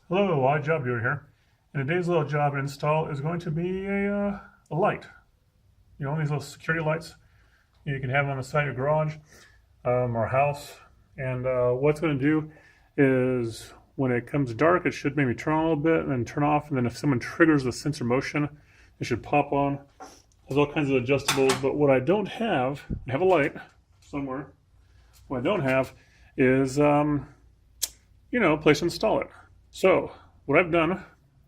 Hello, iJobViewer here. And today's little job install is going to be a light. You know, these little security lights you can have on the side of your garage or house. And what's going to do is when it comes dark, it should maybe turn on a little bit and then turn off. And then if someone triggers the sensor motion, it should pop on. There's all kinds of adjustables. But what I don't have, I have a light somewhere. What I don't have is, a place to install it. So what I've done,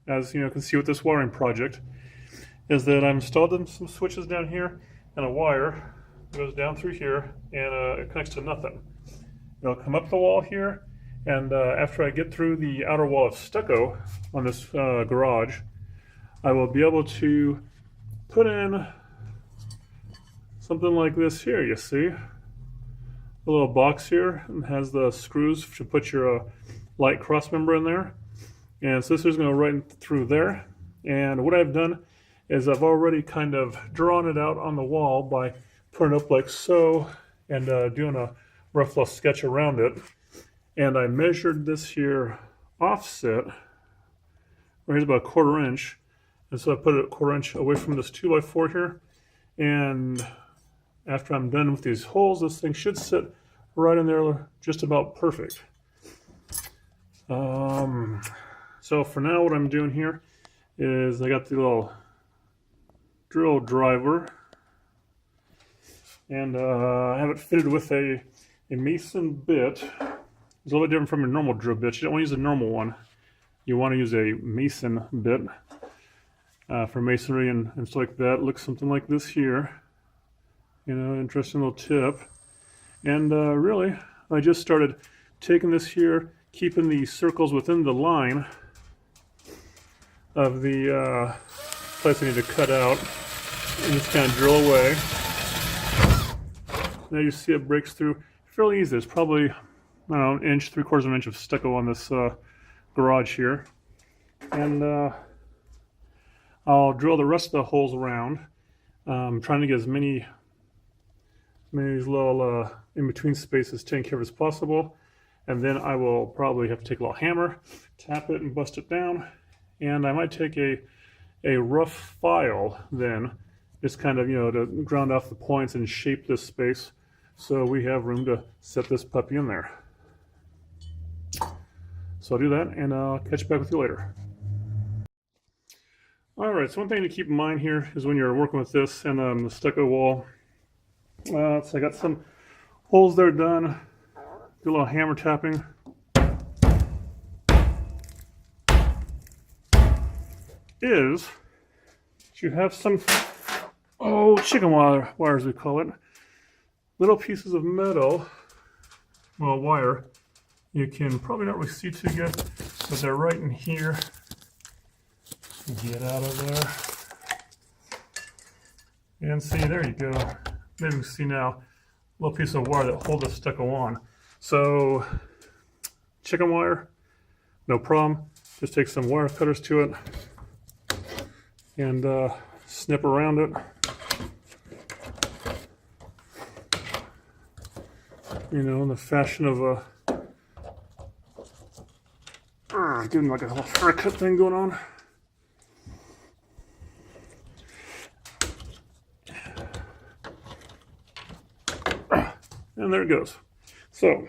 as you can see with this wiring project, is that I've installed some switches down here and a wire goes down through here and it connects to nothing. It'll come up the wall here, and after I get through the outer wall of stucco on this garage, I will be able to put in something like this here. You see a little box here and has the screws to put your light cross member in there. And so this is going to go right through there. And what I've done is I've already kind of drawn it out on the wall by putting it up like so and doing a rough little sketch around it. And I measured this here offset, right here's about 1/4 inch. And so I put it 1/4 inch away from this 2x4 here. And after I'm done with these holes, this thing should sit right in there just about perfect. So for now, what I'm doing here is I got the little drill driver, and I have it fitted with a Mason bit. It's a little bit different from your normal drill bit. You don't want to use a normal one. You want to use a Mason bit for masonry and stuff like that. It looks something like this here. Interesting little tip. And really, I just started taking this here, keeping the circles within the line of the place I need to cut out, and just kind of drill away. Now you see it breaks through fairly easy. There's probably, I don't know, an inch, 3/4 of an inch of stucco on this garage here. And I'll drill the rest of the holes around, trying to get as many of these little in-between spaces taken care of as possible. And then I will probably have to take a little hammer, tap it and bust it down. And I might take a rough file then, just kind of, to ground off the points and shape this space so we have room to set this puppy in there. So I'll do that and I'll catch back with you later. All right, so one thing to keep in mind here is when you're working with this and the stucco wall, so I got some holes there done, do a little hammer tapping. Is you have some chicken wire as we call it, little pieces of metal, well, wire. You can probably not really see too good, but they're right in here. Get out of there, and see, there you go. Maybe you can see now a little piece of wire that holds the stucco on. So chicken wire, no problem. Just take some wire cutters to it and snip around it. In the fashion of doing like a little haircut thing going on. And there it goes. So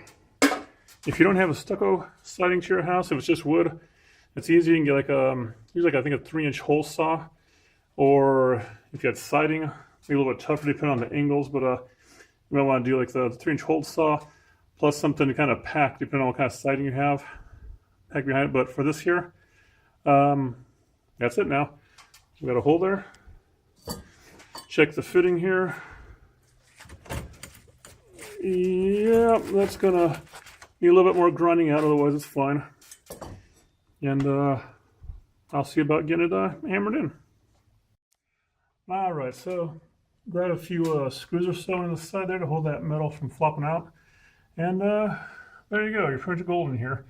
if you don't have a stucco siding to your house, if it's just wood, it's easy. You can get like usually I think a 3-inch hole saw, or if you had siding, maybe a little bit tougher depending on the angles, but you might want to do like the 3-inch hole saw plus something to kind of pack depending on what kind of siding you have, pack behind it. But for this here, that's it now. We got a hole there. Check the fitting here. Yeah, that's gonna need a little bit more grinding out, otherwise it's fine. And I'll see about getting it hammered in. All right, so grab a few screws or so on the side there to hold that metal from flopping out. And there you go, you're pretty golden here.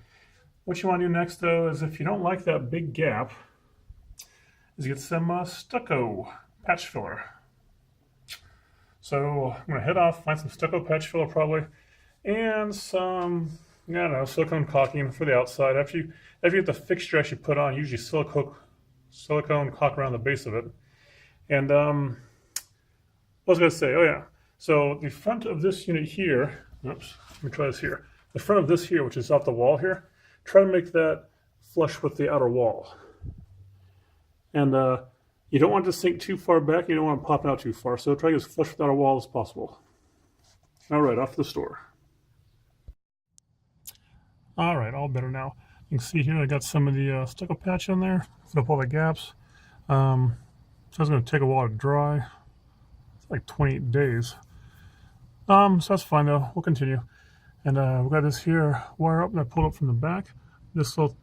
What you want to do next, though, is if you don't like that big gap, is get some stucco patch filler. So I'm going to head off, find some stucco patch filler probably, and some Yeah, no, silicone caulking for the outside. After you get the fixture actually put on, usually silicone caulk around the base of it. And what was I going to say? Oh yeah. So the front of this unit here, oops, let me try this here. The front of this here, which is off the wall here, try to make that flush with the outer wall. And you don't want it to sink too far back. You don't want it popping out too far. So try to get as flush with the outer wall as possible. All right, off to the store. All right, all better now. You can see here I got some of the stucco patch in there, fill up all the gaps. So it's going to take a while to dry. It's like 28 days. So that's fine though. We'll continue. And we've got this here wire up that I pulled up from the back. This will,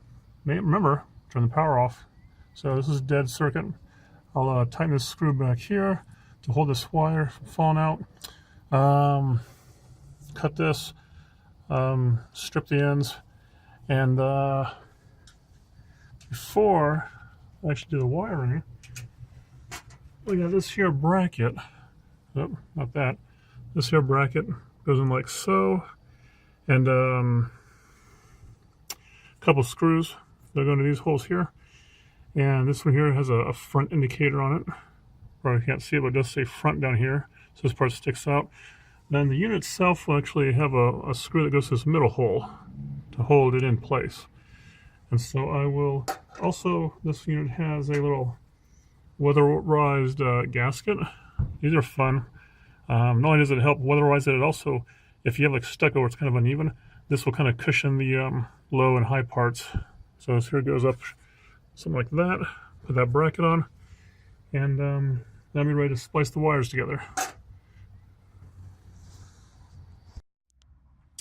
remember, turn the power off. So this is dead circuit. I'll tighten this screw back here to hold this wire from falling out. Cut this, strip the ends, and before I actually do the wiring, we got this here bracket. Oh, not that. This here bracket goes in like so, and a couple screws that go into these holes here. And this one here has a front indicator on it. Probably can't see it, but it does say front down here. So this part sticks out. Then the unit itself will actually have a screw that goes to this middle hole to hold it in place. And so I will also, this unit has a little weatherized gasket. These are fun. Not only does it help weatherize it, it also, if you have like stucco where it's kind of uneven, this will kind of cushion the low and high parts. So this here goes up something like that. Put that bracket on, and now I'm ready to splice the wires together.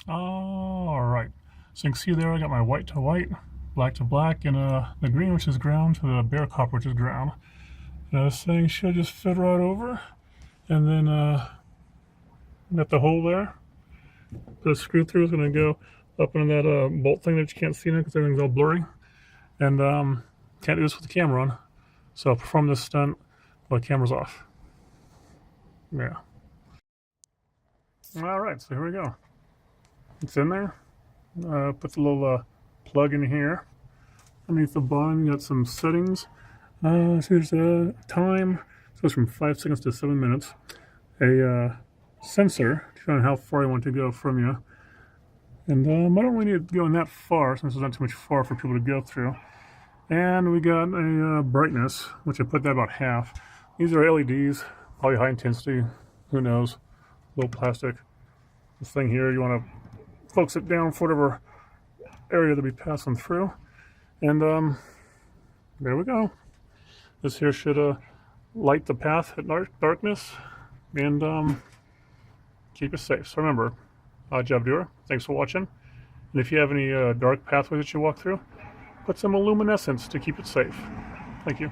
All right, so you can see there I got my white to white, black to black, and the green, which is ground, to the bare copper, which is ground. And this thing should just fit right over, and then got the hole there. The screw through is going to go up into that bolt thing that you can't see now because everything's all blurry, and can't do this with the camera on, so I'll perform this stunt while the camera's off. Yeah. All right, so here we go. It's in there. Put the little plug in here. Underneath the bottom, you got some settings. So there's a time. So it's from 5 seconds to 7 minutes. A sensor to find how far you want to go from you. And I don't really need to go in that far since there's not too much far for people to go through. And we got a brightness, which I put that about half. These are LEDs, probably high intensity. Who knows? Little plastic. This thing here, you want to focus it down for whatever area that we passing through. And there we go. This here should light the path at darkness and keep us safe. So remember, Odd Job Doer, thanks for watching. And if you have any dark pathways that you walk through, put some illuminescence to keep it safe. Thank you.